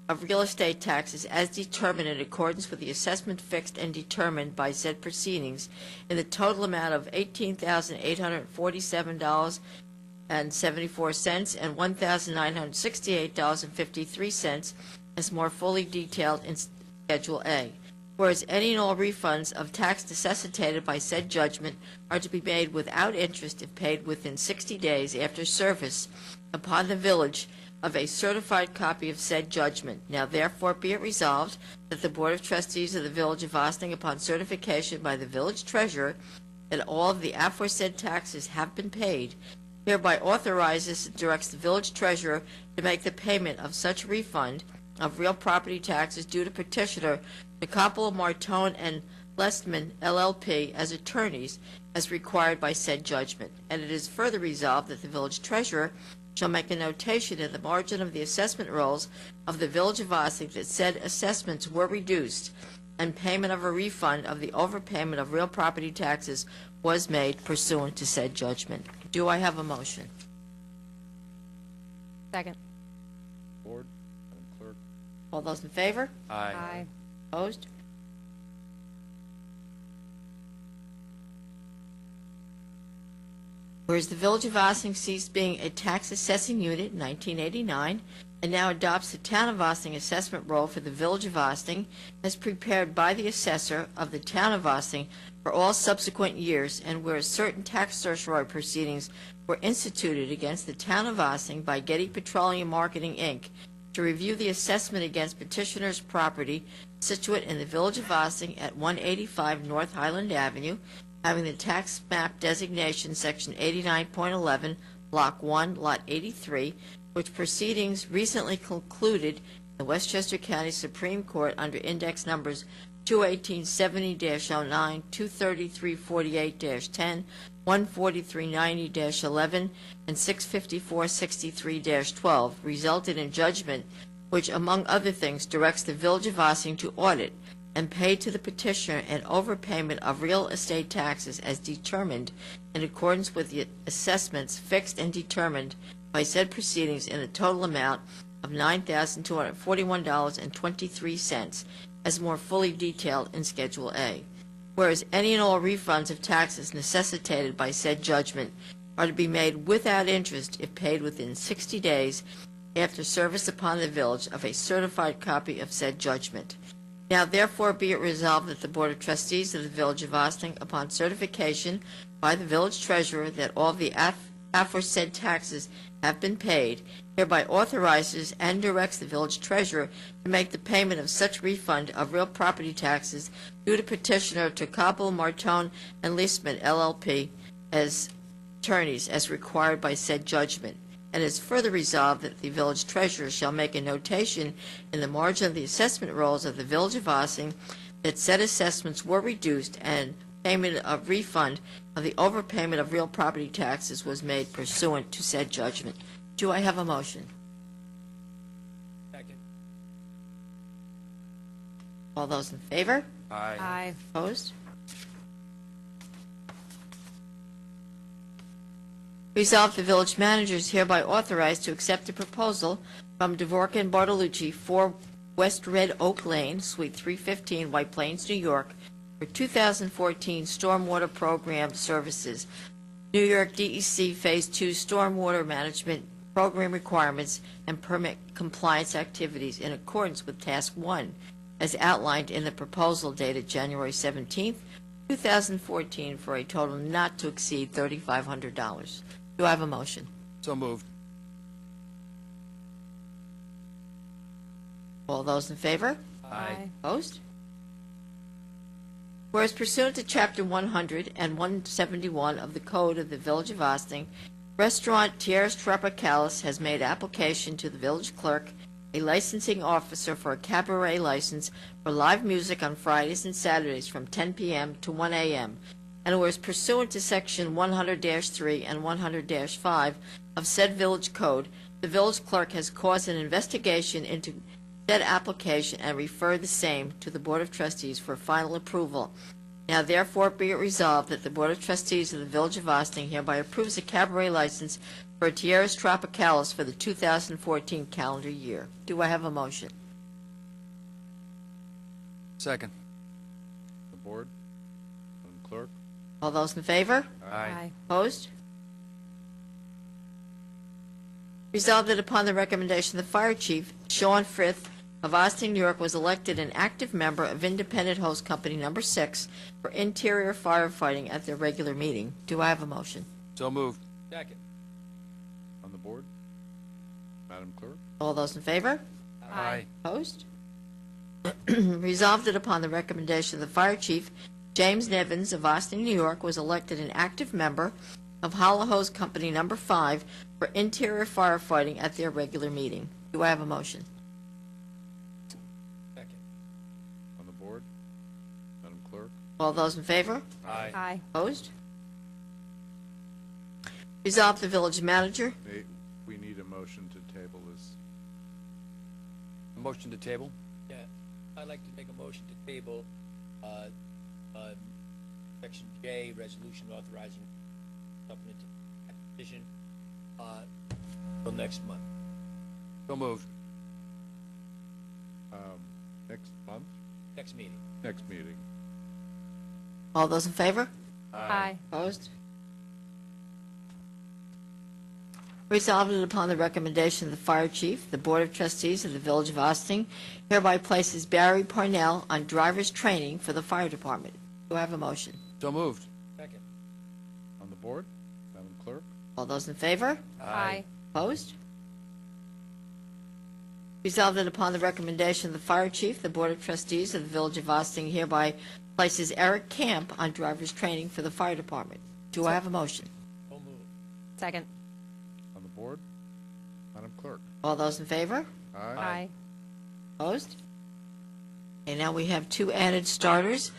S2: of real estate taxes as determined in accordance with the assessment fixed and determined by said proceedings in the total amount of $18,847.74 and $1,968.53 as more fully detailed in Schedule A. Whereas any and all refunds of tax necessitated by said judgment are to be made without interest if paid within 60 days after service upon the village of a certified copy of said judgment. Now therefore be it resolved that the Board of Trustees of the Village of Ossining, upon certification by the village treasurer that all of the aforesaid taxes have been paid, hereby authorizes and directs the village treasurer to make the payment of such refund of real property taxes due to petitioner Nicopolo, Martone, and Lestman, LLP, as attorneys, as required by said judgment. And it is further resolved that the village treasurer shall make a notation in the margin of the assessment rolls of the Village of Ossining that said assessments were reduced and payment of a refund of the overpayment of real property taxes was made pursuant to said judgment. Do I have a motion?
S3: Second.
S1: Board? Madam Clerk?
S2: All those in favor?
S5: Aye.
S2: Opposed? Whereas the Village of Ossining ceased being a tax assessing unit in 1989 and now adopts the Town of Ossining assessment roll for the Village of Ossining as prepared by the assessor of the Town of Ossining for all subsequent years, and whereas certain tax certiorari proceedings were instituted against the Town of Ossining by Getty Petroleum Marketing, Inc., to review the assessment against petitioner's property situate in the Village of Ossining at 185 North Highland Avenue, having the tax map designation Section 89.11, Block 1, Lot 83, which proceedings recently concluded in the Westchester County Supreme Court under index numbers 21870-09, 23348-10, 14390-11, and 65463-12 resulted in judgment which, among other things, directs the Village of Ossining to audit and pay to the petitioner an overpayment of real estate taxes as determined in accordance with the assessments fixed and determined by said proceedings in a total amount of $9,241.23, as more fully detailed in Schedule A. Whereas any and all refunds of taxes necessitated by said judgment are to be made without interest if paid within 60 days after service upon the village of a certified copy of said judgment. Now therefore be it resolved that the Board of Trustees of the Village of Ossining, upon certification by the village treasurer that all the aforesaid taxes have been paid, hereby authorizes and directs the village treasurer to make the payment of such refund of real property taxes due to petitioner to Cabell, Martone, and Leisman, LLP, as attorneys as required by said judgment. And is further resolved that the village treasurer shall make a notation in the margin of the assessment rolls of the Village of Ossining that said assessments were reduced and payment of refund of the overpayment of real property taxes was made pursuant to said judgment. Do I have a motion?
S4: Second.
S2: All those in favor?
S5: Aye.
S2: Opposed? Resolved, the village manager is hereby authorized to accept a proposal from Dvorkin and Bartolucci, 4 West Red Oak Lane, Suite 315, White Plains, New York, for 2014 Stormwater Program Services, New York DEC Phase 2 Stormwater Management Program Requirements and Permit Compliance Activities in accordance with Task 1, as outlined in the proposal dated January 17, 2014, for a total not to exceed $3,500. Do I have a motion?
S5: So moved.
S2: All those in favor?
S5: Aye.
S2: Opposed? Whereas pursuant to Chapter 100 and 171 of the Code of the Village of Ossining, Restaurant Tierras Tropicalis has made application to the village clerk, a licensing officer, for a cabaret license for live music on Fridays and Saturdays from 10 p.m. to 1 a.m., and whereas pursuant to Section 100-3 and 100-5 of said village code, the village clerk has caused an investigation into said application and referred the same to the Board of Trustees for final approval. Now therefore be it resolved that the Board of Trustees of the Village of Ossining hereby approves a cabaret license for Tierras Tropicalis for the 2014 calendar year. Do I have a motion?
S5: Second.
S1: The board? Madam Clerk?
S2: All those in favor?
S5: Aye.
S2: Opposed? Resolved that upon the recommendation of the Fire Chief, Sean Frith of Ossining, New York, was elected an active member of Independent Host Company Number 6 for interior firefighting at their regular meeting. Do I have a motion?
S5: So moved.
S4: Second.
S1: On the board? Madam Clerk?
S2: All those in favor?
S5: Aye.
S2: Opposed? Resolved that upon the recommendation of the Fire Chief, James Nevins of Ossining, New York, was elected an active member of Hollow Hose Company Number 5 for interior firefighting at their regular meeting. Do I have a motion?
S4: Second.
S1: On the board? Madam Clerk?
S2: All those in favor?
S4: Aye.
S2: Opposed? Resolved, the village manager.
S1: We need a motion to table this.
S5: A motion to table?
S4: Yeah, I'd like to make a motion to table Section J, resolution authorizing supplement to acquisition till next month.
S5: So moved.
S1: Next month?
S4: Next meeting.
S1: Next meeting.
S2: All those in favor?
S3: Aye.
S2: Opposed? Resolved that upon the recommendation of the Fire Chief, the Board of Trustees of the Village of Ossining hereby places Barry Parnell on driver's training for the fire department. Do I have a motion?
S5: So moved.
S4: Second.
S1: On the board? Madam Clerk?
S2: All those in favor?
S3: Aye.
S2: Opposed? Resolved that upon the recommendation of the Fire Chief, the Board of Trustees of the Village of Ossining hereby places Eric Camp on driver's training for the fire department. Do I have a motion?
S4: So moved.
S3: Second.
S1: On the board? Madam Clerk?
S2: All those in favor?
S3: Aye.
S2: Opposed? Okay, now we have two added starters.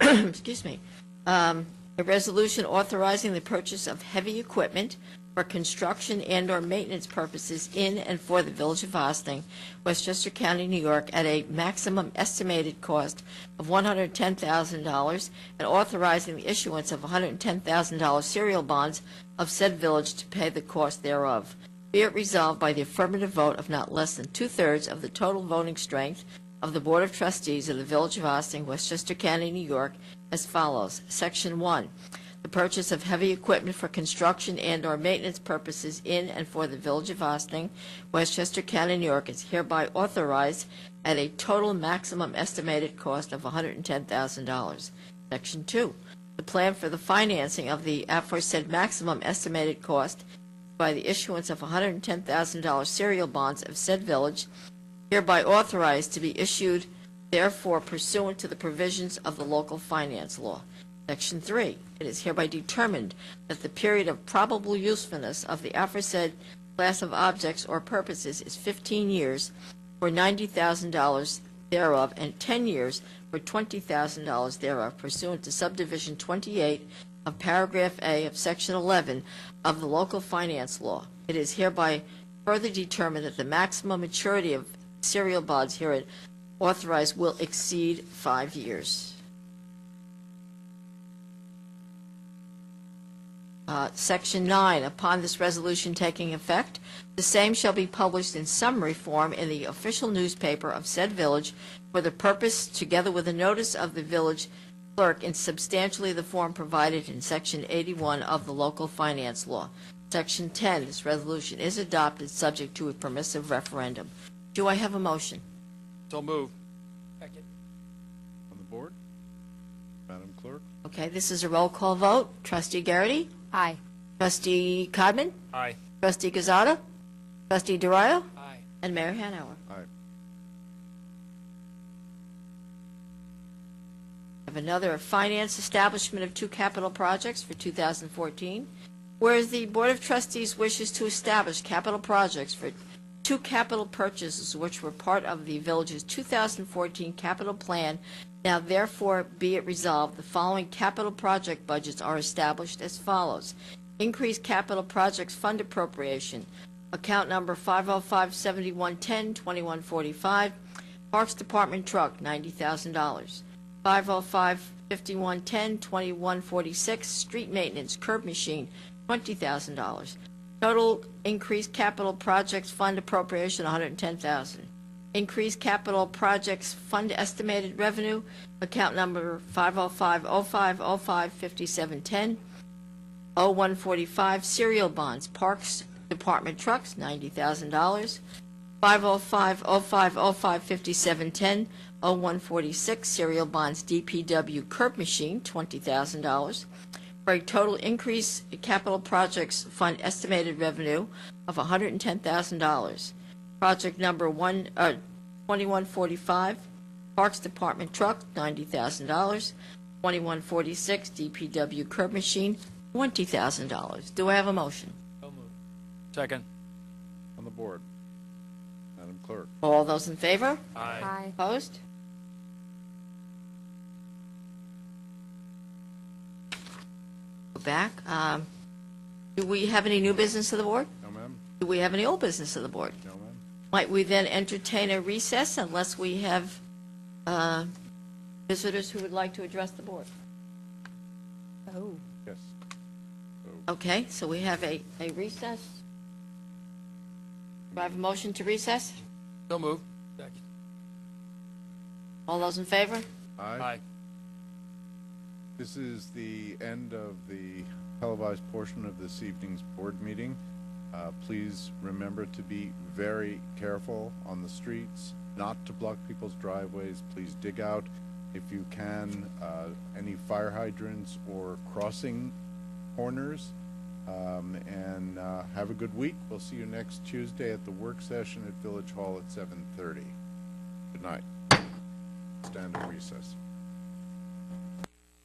S2: Excuse me. A resolution authorizing the purchase of heavy equipment for construction and/or maintenance purposes in and for the Village of Ossining, Westchester County, New York, at a maximum estimated cost of $110,000, and authorizing the issuance of $110,000 serial bonds of said village to pay the cost thereof. Be it resolved by the affirmative vote of not less than two-thirds of the total voting strength of the Board of Trustees of the Village of Ossining, Westchester County, New York, as follows. Section 1. The purchase of heavy equipment for construction and/or maintenance purposes in and for the Village of Ossining, Westchester County, New York, is hereby authorized at a total maximum estimated cost of $110,000. Section 2. The plan for the financing of the aforesaid maximum estimated cost by the issuance of $110,000 serial bonds of said village, hereby authorized to be issued, therefore pursuant to the provisions of the local finance law. Section 3. It is hereby determined that the period of probable usefulness of the aforesaid class of objects or purposes is 15 years for $90,000 thereof and 10 years for $20,000 thereof, pursuant to subdivision 28 of paragraph A of section 11 of the local finance law. It is hereby further determined that the maximum maturity of serial bonds herein authorized will exceed 5 years. Section 9, upon this resolution taking effect, the same shall be published in summary form in the official newspaper of said village for the purpose, together with a notice of the village clerk in substantially the form provided in Section 81 of the local finance law. Section 10, this resolution is adopted subject to a permissive referendum. Do I have a motion?
S5: So moved.
S1: On the board? Madam Clerk?
S2: Okay, this is a roll call vote. Trustee Garrity?
S3: Aye.
S2: Trustee Codman?
S5: Aye.
S2: Trustee Gazada? Trustee DeRio?
S4: Aye.
S2: And Mayor Hanauer.
S1: Aye.
S2: I have another finance establishment of two capital projects for 2014. Whereas the Board of Trustees wishes to establish capital projects for two capital purchases which were part of the village's 2014 capital plan, now therefore be it resolved, the following capital project budgets are established as follows. Increased capital projects fund appropriation, account number 505-7110-2145, Parks Department truck, $90,000. 505-5110-2146, street maintenance, curb machine, $20,000. Total increased capital projects fund appropriation, $110,000. Increased capital projects fund estimated revenue, account number 505-0505-5710, 0145, serial bonds, Parks Department trucks, $90,000. 505-0505-5710, 0146, serial bonds, DPW curb machine, $20,000. For a total increase in capital projects fund estimated revenue of $110,000. Project number 2145, Parks Department truck, $90,000. 2146, DPW curb machine, $20,000. Do I have a motion?
S4: So moved.
S5: Second.
S1: On the board? Madam Clerk?
S2: All those in favor?
S5: Aye.
S2: Opposed? Go back. Do we have any new business to the board?
S1: No, ma'am?
S2: Do we have any old business to the board?
S1: No, ma'am?
S2: Might we then entertain a recess unless we have visitors who would like to address the board?
S3: Oh.
S1: Yes.
S2: Okay, so we have a recess. Do I have a motion to recess?
S5: So moved.
S2: All those in favor?
S5: Aye.
S1: This is the end of the televised portion of this evening's board meeting. Please remember to be very careful on the streets, not to block people's driveways. Please dig out, if you can, any fire hydrants or crossing corners. And have a good week. We'll see you next Tuesday at the work session at Village Hall at 7:30. Good night. Stand in recess.